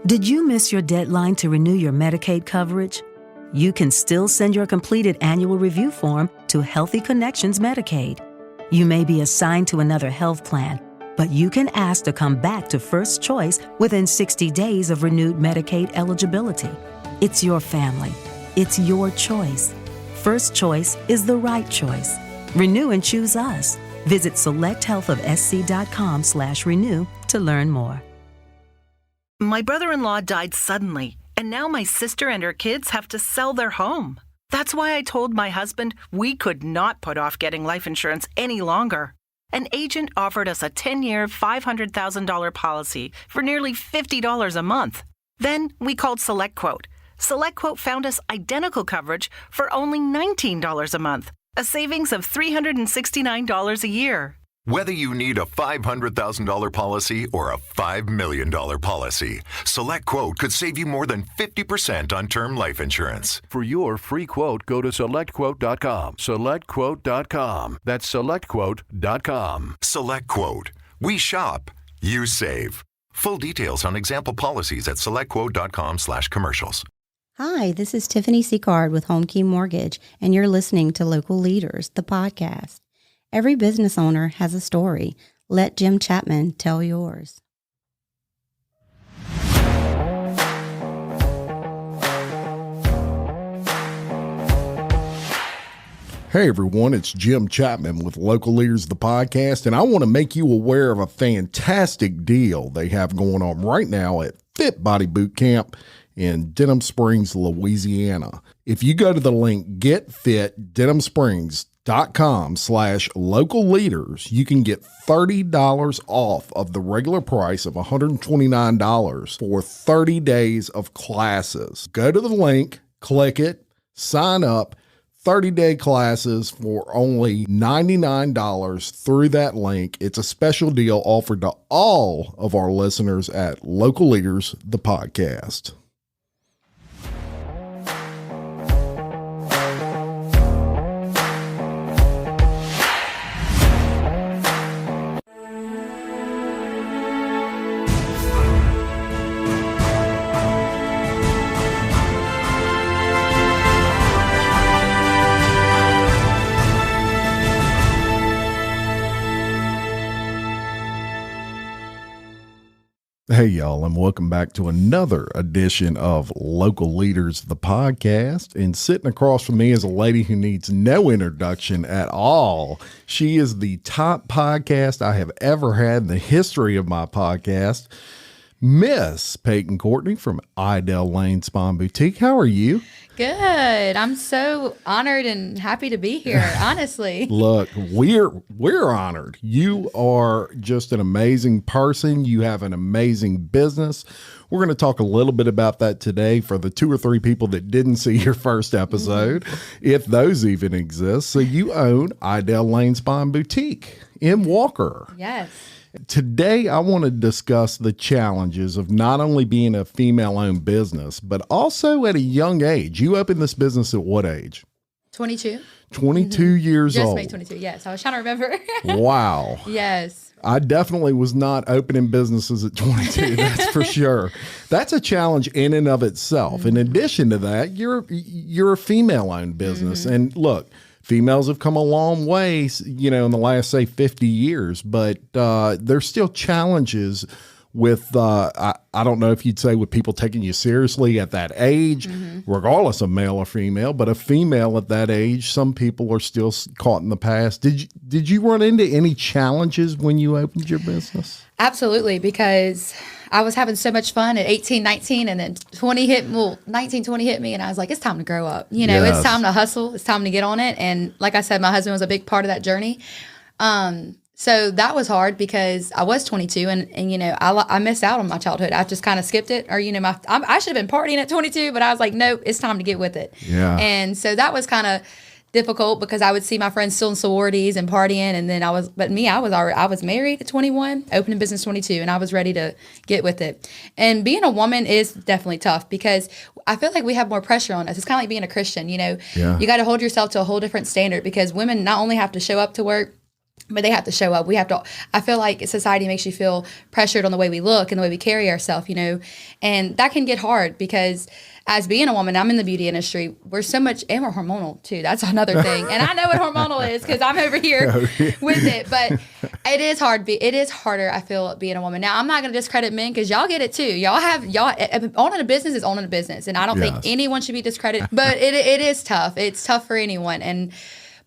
Did you miss your deadline to renew your Medicaid coverage? You can still send your completed annual review form to Healthy Connections Medicaid. You may be assigned to another health plan, but you can ask to come back to First Choice within 60 days of renewed Medicaid eligibility. It's your family. It's your choice. First Choice is the right choice. Renew and choose us. Visit selecthealthofsc.com/renew to learn more. My brother-in-law died suddenly, and now my sister and her kids have to sell their home. That's why I told my husband we could not put off getting life insurance any longer. An agent offered us a 10-year, $500,000 policy for nearly $50 a month. Then we called SelectQuote. SelectQuote found us identical coverage for only $19 a month, a savings of $369 a year. Whether you need a $500,000 policy or a $5 million policy, SelectQuote could save you more than 50% on term life insurance. For your free quote, go to SelectQuote.com. SelectQuote.com. That's SelectQuote.com. SelectQuote. We shop. You save. Full details on example policies at SelectQuote.com/commercials. Hi, this is Tiffany Seacard with Home Key Mortgage, and you're listening to Local Leaders, the podcast. Every business owner has a story. Let Jim Chapman tell yours. Hey everyone, it's Jim Chapman with Local Leaders, the podcast, and I want to make you aware of a fantastic deal they have going on right now at Fit Body Boot Camp in Denham Springs, Louisiana. If you go to the link getfitdenhamsprings.com/local leaders, you can get $30 off of the regular price of $129 for 30 days of classes. Go to the link, click it, sign up. 30-day classes for only $99 through that link. It's a special deal offered to all of our listeners at Local Leaders, the podcast. Hey, y'all, and welcome back to another edition of Local Leaders, the podcast. And sitting across from me is a lady who needs no introduction at all. She is the top podcast I have ever had in the history of my podcast, Miss Payton Courtney from Aydell Lane Spa and Boutique. How are you? Good. I'm so honored and happy to be here, honestly. Look, we're honored. You are just an amazing person. You have an amazing business. We're going to talk a little bit about that today for the 2 or 3 people that didn't see your first episode, if those even exist. So you own Aydell Lane Spa and Boutique in Walker. Yes. Today, I want to discuss the challenges of not only being a female-owned business, but also at a young age. You opened this business at what age? 22. 22 years Just old. made 22, yes. I was trying to remember. Wow. Yes. I definitely was not opening businesses at 22, that's for sure. That's a challenge in and of itself. In addition to that, you're a female-owned business. And look, females have come a long way, you know, in the last, say, 50 years, but there's still challenges with, I don't know if you'd say with people taking you seriously at that age, regardless of male or female, but a female at that age, some people are still caught in the past. Did you run into any challenges when you opened your business? Absolutely, because I was having so much fun at 18, 19, and then 20 hit me, and I was like, it's time to grow up. You know, It's time to hustle. It's time to get on it. And like I said, my husband was a big part of that journey. So that was hard because I was 22 and you know, I missed out on my childhood. I just kind of skipped it, or, you know, I should have been partying at 22, but I was like, no, it's time to get with it. Yeah. And so that was kind of difficult because I would see my friends still in sororities and partying, and then I was married at 21, opening business 22, and I was ready to get with it. And being a woman is definitely tough because I feel like we have more pressure on us. It's kind of like being a Christian, you know. Yeah. You got to hold yourself to a whole different standard because women not only have to show up to work, but they have to show up. I feel like society makes you feel pressured on the way we look and the way we carry ourselves, and that can get hard because as being a woman, I'm in the beauty industry. We're so much, and we're hormonal too. That's another thing. And I know what hormonal is because I'm over here with it, but it is hard. It is harder, I feel, being a woman. Now, I'm not going to discredit men because y'all get it too. Owning a business is owning a business. And I don't think anyone should be discredited, but it is tough. It's tough for anyone.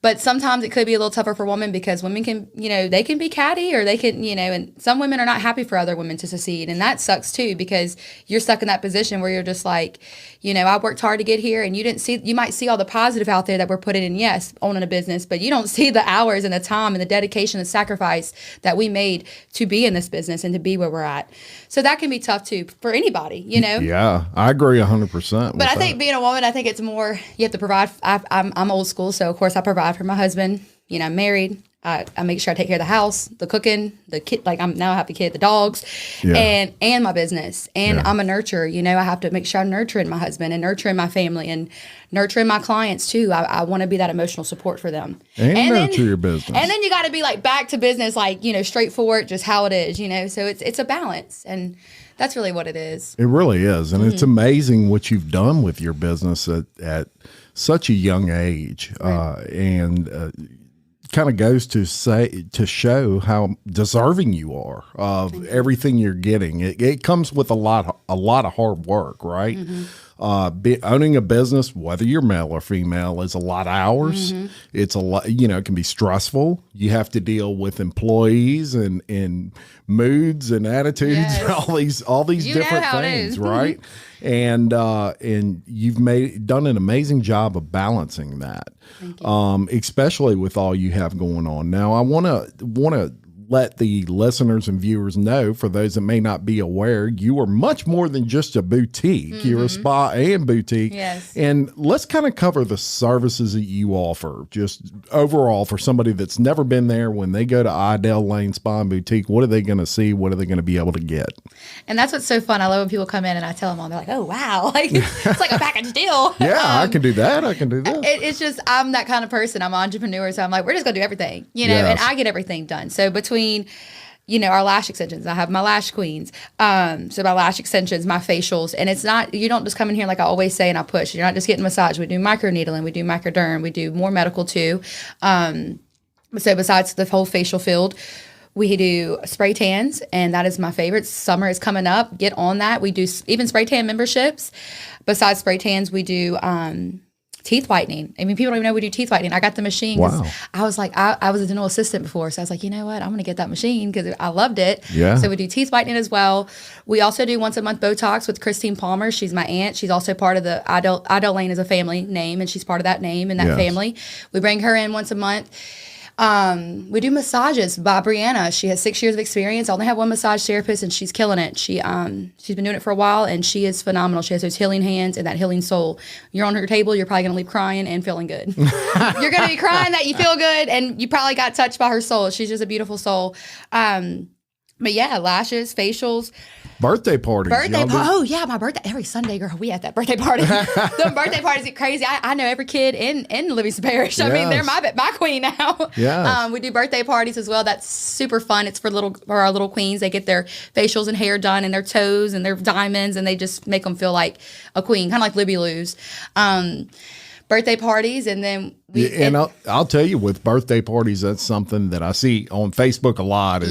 But sometimes it could be a little tougher for women because women can, they can be catty or they can, and some women are not happy for other women to succeed. And that sucks too because you're stuck in that position where you're just like, I worked hard to get here and you might see all the positive out there that we're putting in, yes, owning a business, but you don't see the hours and the time and the dedication and sacrifice that we made to be in this business and to be where we're at. So that can be tough too for anybody, Yeah, I agree 100%. But I think being a woman, I think it's more, you have to provide. I'm old school, so of course I provide for my husband. I'm married. I make sure I take care of the house, the cooking, the kid. Like I have a kid, the dogs, and my business. And I'm a nurturer. I have to make sure I'm nurturing my husband and nurturing my family and nurturing my clients too. I want to be that emotional support for them. And nurture your business. And then you got to be like back to business, like straightforward, just how it is. So it's a balance and. That's really what it is. It really is. And it's amazing what you've done with your business at such a young age. Right. And kind of goes to show how deserving you are of everything you're getting. It comes with a lot of hard work, right? Mm-hmm. Owning a business, whether you're male or female, is a lot of hours. Mm-hmm. It's a lot, it can be stressful. You have to deal with employees and moods and attitudes, and all these different things, right? And you've done an amazing job of balancing that, especially with all you have going on. Now, I want to let the listeners and viewers know, for those that may not be aware, you are much more than just a boutique. Mm-hmm. You're a spa and boutique. Yes. And let's kind of cover the services that you offer, just overall for somebody that's never been there. When they go to Aydell Lane Spa and Boutique, what are they going to see? What are they going to be able to get? And that's what's so fun. I love when people come in and I tell them all, they're like, oh, wow. Like, it's like a package deal. Yeah, I can do that. I can do that. It's just, I'm that kind of person. I'm an entrepreneur. So I'm like, we're just going to do everything, and I get everything done. So between our lash extensions, I have my lash queens. So my lash extensions, my facials, and it's not, you don't just come in here like I always say and I push. You're not just getting massage. We do microneedling, we do microderm, we do more medical too. So besides the whole facial field, we do spray tans, and that is my favorite. Summer is coming up. Get on that. We do even spray tan memberships. Besides spray tans, we do teeth whitening. I mean, people don't even know we do teeth whitening. I got the machine. Wow. I was like, I was a dental assistant before. So I was like, you know what? I'm going to get that machine because I loved it. Yeah. So we do teeth whitening as well. We also do once a month Botox with Christine Palmer. She's my aunt. She's also part of the Aydell Lane is a family name, and she's part of that name and that family. We bring her in once a month. We do massages by Brianna. She has 6 years of experience. I only have one massage therapist, and she's killing it. She's been doing it for a while, and she is phenomenal. She has those healing hands and that healing soul. You're on her table, you're probably going to leave crying and feeling good. You're going to be crying that you feel good, and you probably got touched by her soul. She's just a beautiful soul. But yeah, lashes, facials. Birthday parties. Oh, yeah, my birthday. Every Sunday, girl, we have that birthday party. The birthday parties get crazy. I know every kid in Livingston Parish. I mean, they're my queen now. Yes. We do birthday parties as well. That's super fun. It's for our little queens. They get their facials and hair done and their toes and their diamonds, and they just make them feel like a queen, kind of like Libby Lou's. Birthday parties, and then I'll tell you, with birthday parties, that's something that I see on Facebook a lot.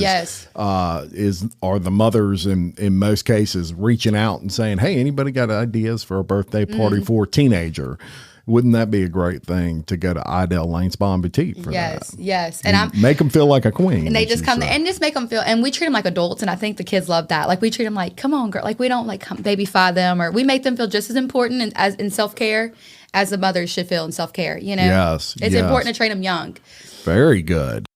Are the mothers in most cases reaching out and saying, "Hey, anybody got ideas for a birthday party for a teenager?" Wouldn't that be a great thing to go to Aydell Lane Spa and Boutique for that? Yes, and make them feel like a queen. And they just come and just make them feel. And we treat them like adults, and I think the kids love that. Like we treat them like, "Come on, girl!" Like we don't like babyfy them, or we make them feel just as important as in self-care as the mothers should feel in self-care. Yes, it's important to train them young. Very good.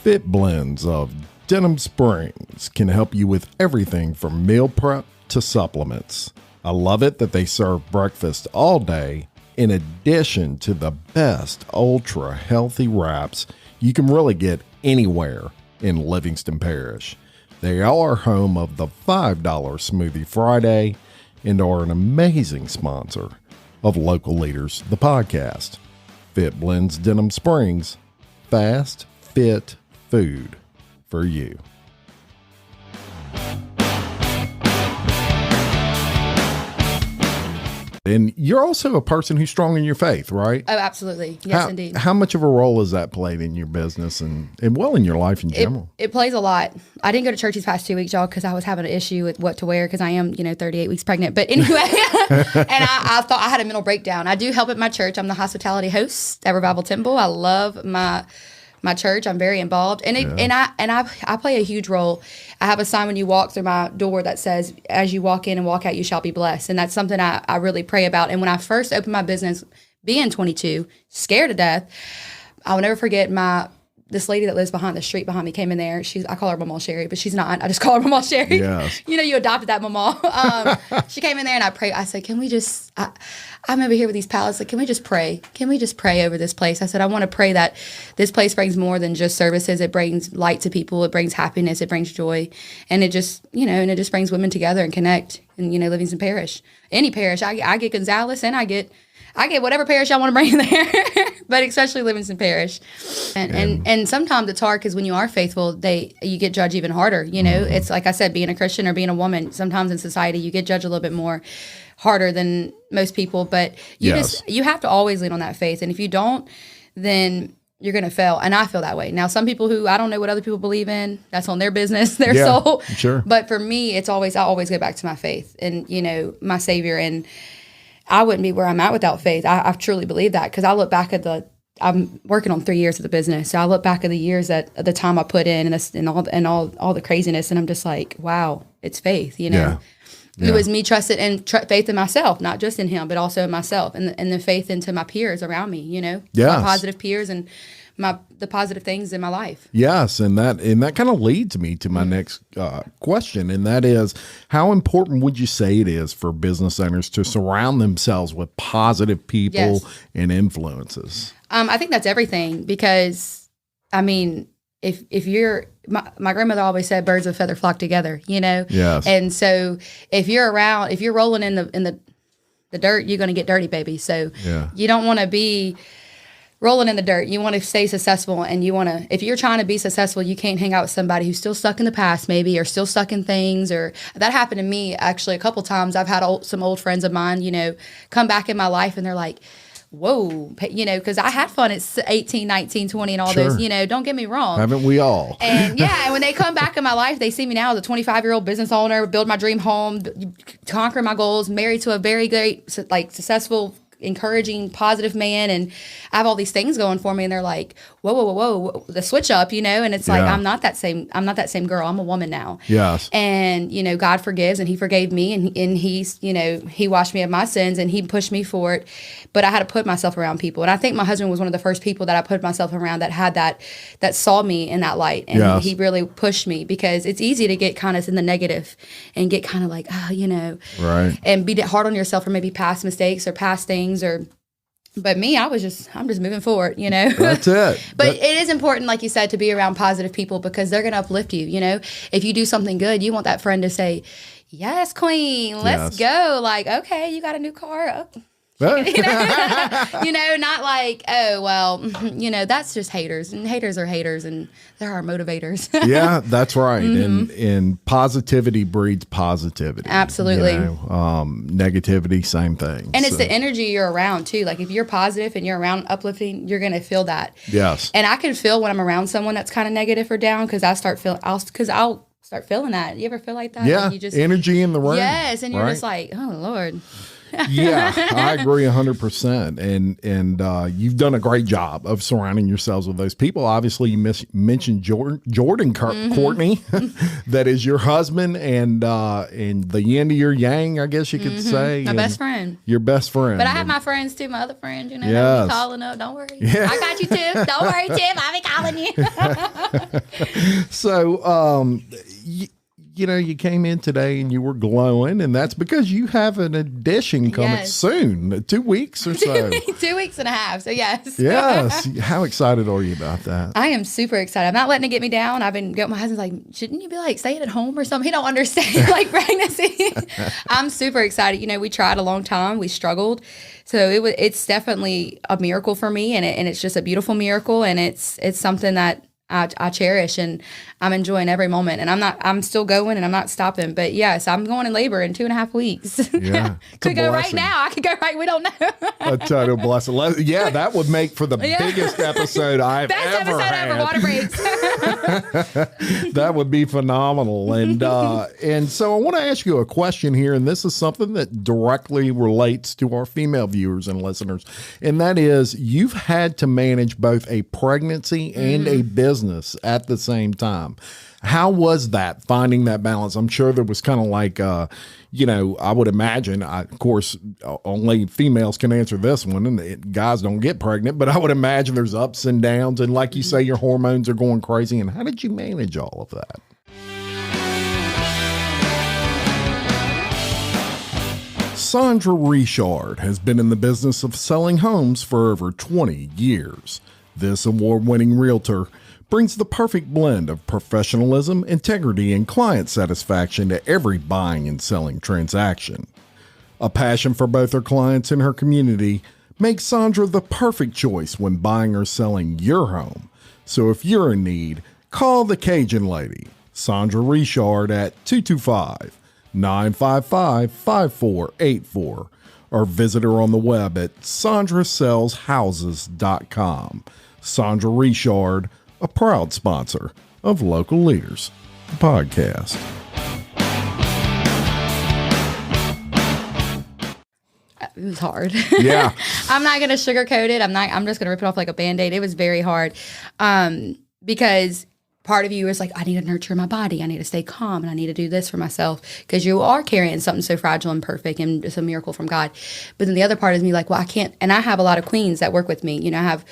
Fit blends of Denham Springs can help you with everything from meal prep to supplements. I love it that they serve breakfast all day, in addition to the best ultra healthy wraps you can really get anywhere in Livingston Parish. They are home of the $5 Smoothie Friday and are an amazing sponsor of Local Leaders, the podcast. Fit Blends Denham Springs, fast, fit food for you. And you're also a person who's strong in your faith, right? Oh, absolutely. Yes, indeed. How much of a role has that played in your business and well, in your life in general? It plays a lot. I didn't go to church these past 2 weeks, y'all, because I was having an issue with what to wear because I am, 38 weeks pregnant. But anyway, and I thought I had a mental breakdown. I do help at my church. I'm the hospitality host at Revival Temple. I love my church. I'm very involved, and I play a huge role. I have a sign when you walk through my door that says, "As you walk in and walk out, you shall be blessed," and that's something I really pray about. And when I first opened my business, being 22, scared to death, I will never forget this lady that lives behind the street behind me came in there. I call her Mama Sherry, but she's not. I just call her Mama Sherry. Yes. You adopted that Mama. She came in there and I prayed. I said, "Can we just? I'm over here with these pallets. Like, can we just pray? Can we just pray over this place?" I said, "I want to pray that this place brings more than just services. It brings light to people. It brings happiness. It brings joy, and it just brings women together and connect. And Livingston Parish, any parish. I get Gonzales and I get whatever parish I want to bring in there, but especially Livingston Parish. And sometimes it's hard because when you are faithful, you get judged even harder. It's like I said, being a Christian or being a woman, sometimes in society you get judged a little bit more harder than most people. But you have to always lean on that faith. And if you don't, then you're going to fail. And I feel that way. Now, some people who I don't know what other people believe in, that's on their business, their soul. Sure. But for me, I always go back to my faith and, my Savior. And I wouldn't be where I'm at without faith. I truly believe that because I look back at I'm working on 3 years of the business. So I look back at the years at the time I put in and all the craziness, and I'm just like, wow, it's faith, Yeah. It was me trusting and faith in myself, not just in Him, but also in myself, and the faith into my peers around me, Yes. my positive peers and the positive things in my life. Yes, and that kind of leads me to my next question, and that is, how important would you say it is for business owners to surround themselves with positive people and influences? I think that's everything because, if you're my grandmother always said birds of a feather flock together, Yes. And so if you're rolling in the dirt, you're going to get dirty, baby. So you don't want to be rolling in the dirt. You want to stay successful, and if you're trying to be successful, you can't hang out with somebody who's still stuck in the past, maybe, or still stuck in things. Or that happened to me actually a couple times. I've had some old friends of mine, come back in my life, and they're like, whoa, because I had fun at 18, 19, 20 and all those, don't get me wrong. Haven't we all? And and when they come back in my life, they see me now as a 25-year-old business owner, build my dream home, conquer my goals, married to a very great, successful, encouraging, positive man, and I have all these things going for me, and they're like, whoa, the switch up, and it's like, I'm not that same girl. I'm a woman now. Yes. And God forgives, and He forgave me, and He's He washed me of my sins, and He pushed me for it. But I had to put myself around people, and I think my husband was one of the first people that I put myself around that had that saw me in that light, and he really pushed me, because it's easy to get kind of in the negative and get kind of like, right, and be hard on yourself for maybe past mistakes or past things. But me, I'm just moving forward, That's it. But it is important, like you said, to be around positive people, because they're going to uplift you, If you do something good, you want that friend to say, yes, queen, let's go. Like, okay, you got a new car. Oh. Not like, oh, well, that's just haters, and haters are haters, and they're our motivators. Yeah, that's right. Mm-hmm. And positivity breeds positivity. Absolutely. Negativity, same thing. And it's the energy you're around too. Like if you're positive and you're around uplifting, you're going to feel that. Yes. And I can feel when I'm around someone that's kind of negative or down, because I'll start feeling that. You ever feel like that? Yeah. Like you just, energy in the room. Yes. And you're just like, oh Lord. Yeah, I agree 100%. And you've done a great job of surrounding yourselves with those people. Obviously, you mentioned Payton Courtney, that is your husband, and the yin to your yang, I guess you could say. My best friend. Your best friend. But I have my friends too, my other friends, yes. They'll be calling up. Don't worry. Yeah. I got you, Tiff. Don't worry, Tiff. I'll be calling you. So, you came in today and you were glowing, and that's because you have an addition coming soon, 2 weeks or so. 2 weeks and a half. So yes. Yes. How excited are you about that? I am super excited. I'm not letting it get me down. My husband's like, shouldn't you be like staying at home or something? He don't understand like pregnancy. I'm super excited. We tried a long time. We struggled. So it's definitely a miracle for me, and it's just a beautiful miracle, and it's something that I cherish, and I'm enjoying every moment, and I'm still going, and I'm not stopping. But yes, I'm going in labor in 2.5 weeks. Yeah. Could go right now. I could go right. We don't know. A total blessing. Yeah, that would make for the biggest episode I've ever had. Water breaks. That would be phenomenal. And so I want to ask you a question here, and this is something that directly relates to our female viewers and listeners, and that is, you've had to manage both a pregnancy and a business at the same time. How was that, finding that balance? I'm sure there was kind of like, I would imagine, of course, only females can answer this one, and guys don't get pregnant, but I would imagine there's ups and downs, and like you say, your hormones are going crazy. And how did you manage all of that? Sandra Richard has been in the business of selling homes for over 20 years. This award-winning realtor brings the perfect blend of professionalism, integrity, and client satisfaction to every buying and selling transaction. A passion for both her clients and her community makes Sandra the perfect choice when buying or selling your home. So if you're in need, call the Cajun Lady, Sandra Richard, at 225-955-5484, or visit her on the web at sandrasellshouses.com. Sandra Richard, a proud sponsor of Local Leaders, the podcast. It was hard. Yeah. I'm not going to sugarcoat it. I'm just going to rip it off like a Band-Aid. It was very hard. Because part of you is like, I need to nurture my body. I need to stay calm, and I need to do this for myself, because you are carrying something so fragile and perfect, and it's a miracle from God. But then the other part is me like, well, I can't. And I have a lot of queens that work with me. I have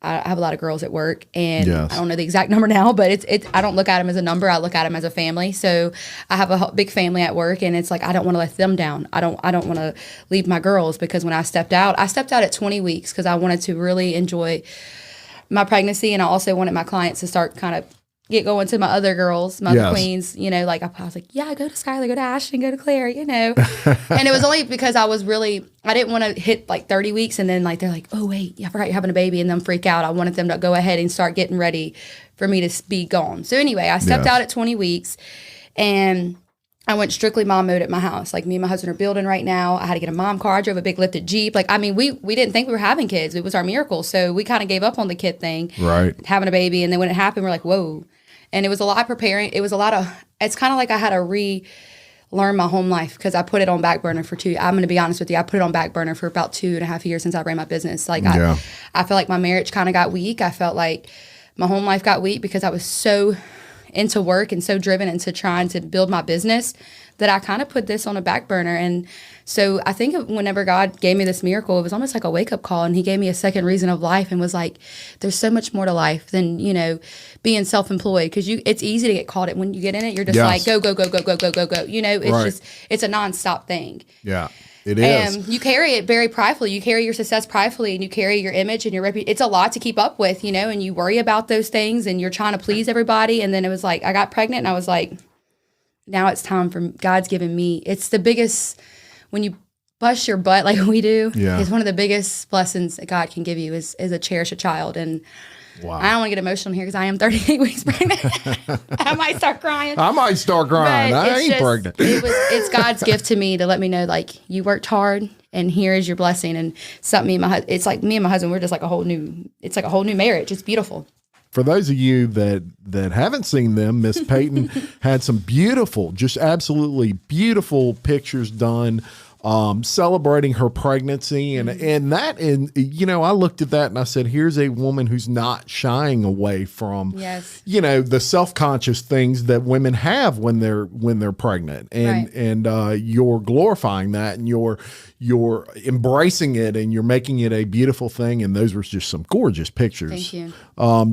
a lot of girls at work, and I don't know the exact number now, but I don't look at them as a number. I look at them as a family. So I have a big family at work, and it's like, I don't want to let them down. I don't want to leave my girls, because when I stepped out at 20 weeks because I wanted to really enjoy my pregnancy, and I also wanted my clients to start kind of get going to my other girls, my other queens, like I was like, yeah, go to Skylar, go to Ashton, go to Claire, And it was only because I didn't want to hit like 30 weeks and then like, they're like, oh wait, I forgot you're having a baby, and then freak out. I wanted them to go ahead and start getting ready for me to be gone. So anyway, I stepped out at 20 weeks, and I went strictly mom mode at my house. Like, me and my husband are building right now. I had to get a mom car. I drove a big lifted Jeep. Like, we didn't think we were having kids. It was our miracle. So we kind of gave up on the kid thing, right? Having a baby. And then when it happened, we're like, whoa. And it was a lot preparing. It was a lot of, it's kind of like I had to relearn my home life, because I put it on back burner I'm going to be honest with you. I put it on back burner for about 2.5 years since I ran my business. Like, I felt like my marriage kind of got weak. I felt like my home life got weak because I was so into work and so driven into trying to build my business that I kind of put this on a back burner. And so I think whenever God gave me this miracle, it was almost like a wake-up call, and he gave me a second reason of life, and was like, there's so much more to life than, being self-employed, because it's easy to get caught in. When you get in it, you're just like, go, go, go, go, go, go, go, go. It's a nonstop thing. Yeah. It is. And you carry it very pridefully. You carry your success pridefully, and you carry your image and your reputation. It's a lot to keep up with, and you worry about those things, and you're trying to please everybody. And then it was like, I got pregnant, and I was like, now it's time for God's given me. It's the biggest, when you bust your butt like we do, it's one of the biggest blessings that God can give you is a cherish a child. And I don't want to get emotional here because I am 38 weeks pregnant. I might start crying. I ain't pregnant. It's God's gift to me to let me know, like, you worked hard, and here is your blessing. And it's like me and my husband, we're just like a whole new marriage. It's beautiful. For those of you that haven't seen them, Miss Payton had some beautiful, just absolutely beautiful pictures done celebrating her pregnancy and I looked at that and I said, here's a woman who's not shying away from, the self-conscious things that women have when they're pregnant, and you're glorifying that, and you're embracing it, and you're making it a beautiful thing. And those were just some gorgeous pictures. Thank you.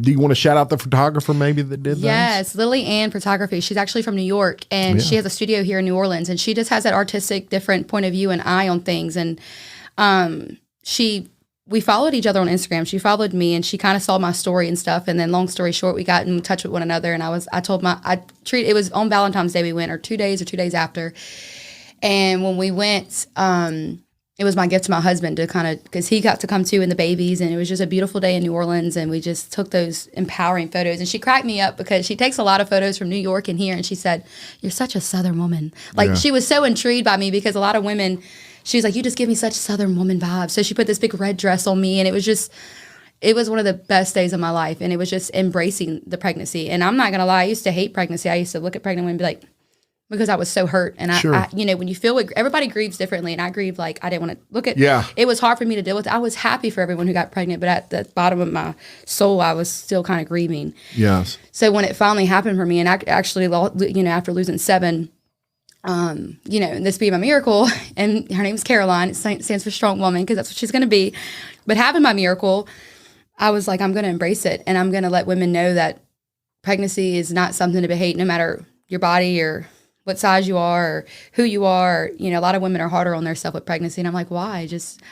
Do you want to shout out the photographer maybe that did that? Yes, Lily Ann Photography. She's actually from New York, and she has a studio here in New Orleans, and she just has that artistic, different point of view and eye on things. And we followed each other on Instagram. She followed me, and she kind of saw my story and stuff. And then, long story short, we got in touch with one another. And it was on Valentine's Day we went, or 2 days after. And when we went, it was my gift to my husband to because he got to come too, and the babies, and it was just a beautiful day in New Orleans, and we just took those empowering photos. And she cracked me up because she takes a lot of photos from New York and here, and she said, "You're such a Southern woman." She was so intrigued by me, because a lot of women, she was like, "You just give me such Southern woman vibes." So she put this big red dress on me, and it was one of the best days of my life, and it was just embracing the pregnancy. And I'm not gonna lie, I used to hate pregnancy. I used to look at pregnant women and be like, because I was so hurt. And I when you feel it, everybody grieves differently. And I grieved I didn't want to look at, it was hard for me to deal with. I was happy for everyone who got pregnant, but at the bottom of my soul, I was still kind of grieving. Yes. So when it finally happened for me, and I actually, after losing 7, and this being my miracle, and her name is Caroline, it stands for strong woman, because that's what she's going to be. But having my miracle, I was like, I'm going to embrace it. And I'm going to let women know that pregnancy is not something to be hate, no matter your body or what size you are or who you are. A lot of women are harder on themselves with pregnancy, and I'm like, why?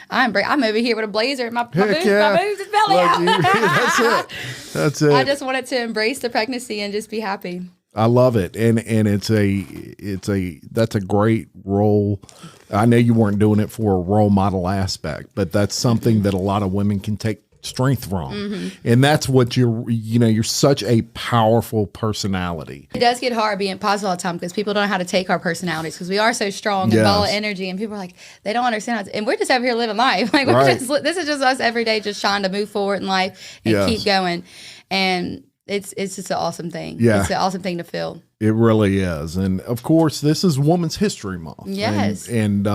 I'm over here with a blazer and my boobs is belly out. That's it. I just wanted to embrace the pregnancy and just be happy. I love it, and that's a great role. I know you weren't doing it for a role model aspect, but that's something that a lot of women can take strength from, and that's what you're such a powerful personality. It does get hard being positive all the time, because people don't know how to take our personalities, because we are so strong and full of energy, and people are like, they don't understand and we're just over here living life. This is just us every day, just trying to move forward in life and keep going. And it's just an awesome thing. It's an awesome thing to feel. It really is. And of course, this is Women's History Month. Yes. And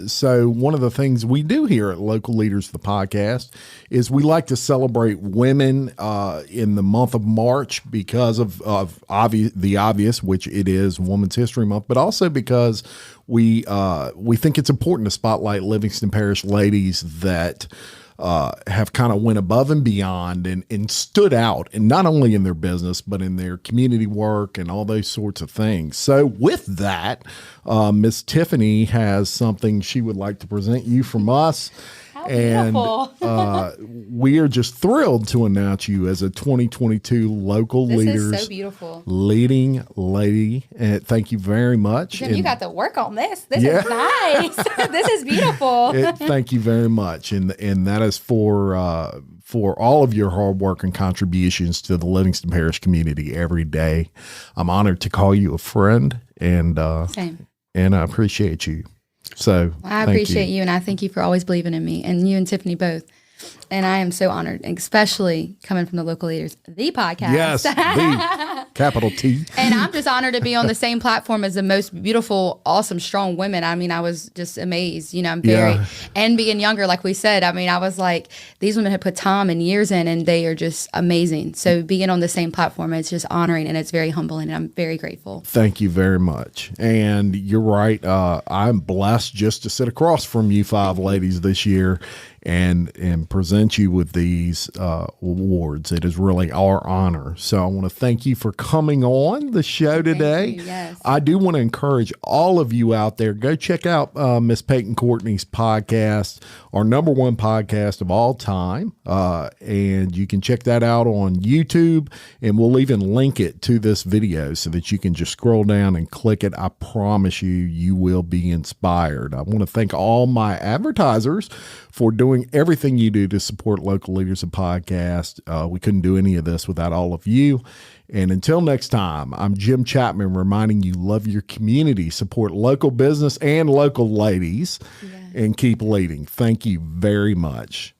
so one of the things we do here at Local Leaders, the podcast, is we like to celebrate women in the month of March, because of the obvious, which it is Women's History Month, but also because we think it's important to spotlight Livingston Parish ladies that have kind of went above and beyond and stood out, and not only in their business, but in their community work and all those sorts of things. So with that, Miss Tiffany has something she would like to present you from us. And we are just thrilled to announce you as a 2022 Local Leaders is so beautiful. Leading Lady. And thank you very much. Jim, you got to work on this. This is nice. This is beautiful. Thank you very much. And that is for all of your hard work and contributions to the Livingston Parish community every day. I'm honored to call you a friend, and Same. And I appreciate you. So I appreciate you, and I thank you for always believing in me, and you and Tiffany both. And I am so honored, especially coming from the Local Leaders, the podcast. Yes, the capital T. And I'm just honored to be on the same platform as the most beautiful, awesome, strong women. I mean, I was just amazed. I'm and being younger, like we said, I mean, I was like, these women have put time and years in, and they are just amazing. So being on the same platform, it's just honoring, and it's very humbling, and I'm very grateful. Thank you very much. And you're right. I'm blessed just to sit across from you 5 ladies this year and present you with these awards. It is really our honor. So I want to thank you for coming on the show today. Yes. I do want to encourage all of you out there, go check out Miss Payton Courtney's podcast, our #1 podcast of all time. And you can check that out on YouTube, and we'll even link it to this video so that you can just scroll down and click it. I promise you will be inspired. I want to thank all my advertisers for doing everything you do to support Local Leaders of Podcast. We couldn't do any of this without all of you. And until next time, I'm Jim Chapman, reminding you, love your community, support local business and local ladies, and keep leading. Thank you very much.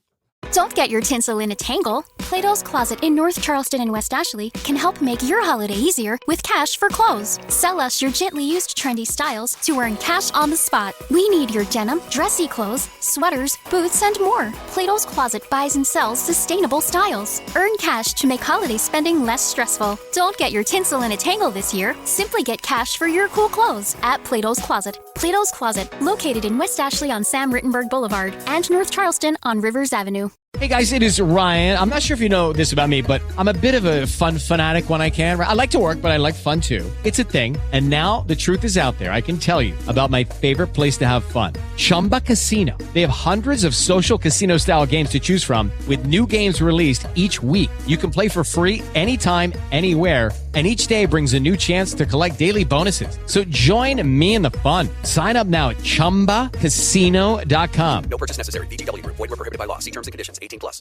Don't get your tinsel in a tangle. Plato's Closet in North Charleston and West Ashley can help make your holiday easier with cash for clothes. Sell us your gently used trendy styles to earn cash on the spot. We need your denim, dressy clothes, sweaters, boots, and more. Plato's Closet buys and sells sustainable styles. Earn cash to make holiday spending less stressful. Don't get your tinsel in a tangle this year. Simply get cash for your cool clothes at Plato's Closet. Plato's Closet, located in West Ashley on Sam Rittenberg Boulevard and North Charleston on Rivers Avenue. Hey guys, it is Ryan. I'm not sure if you know this about me, but I'm a bit of a fun fanatic when I can. I like to work, but I like fun too. It's a thing. And now the truth is out there. I can tell you about my favorite place to have fun. Chumba Casino. They have hundreds of social casino style games to choose from with new games released each week. You can play for free anytime, anywhere. And each day brings a new chance to collect daily bonuses. So join me in the fun. Sign up now at ChumbaCasino.com. No purchase necessary. VGW. Void where prohibited by law. See terms and conditions. 18+.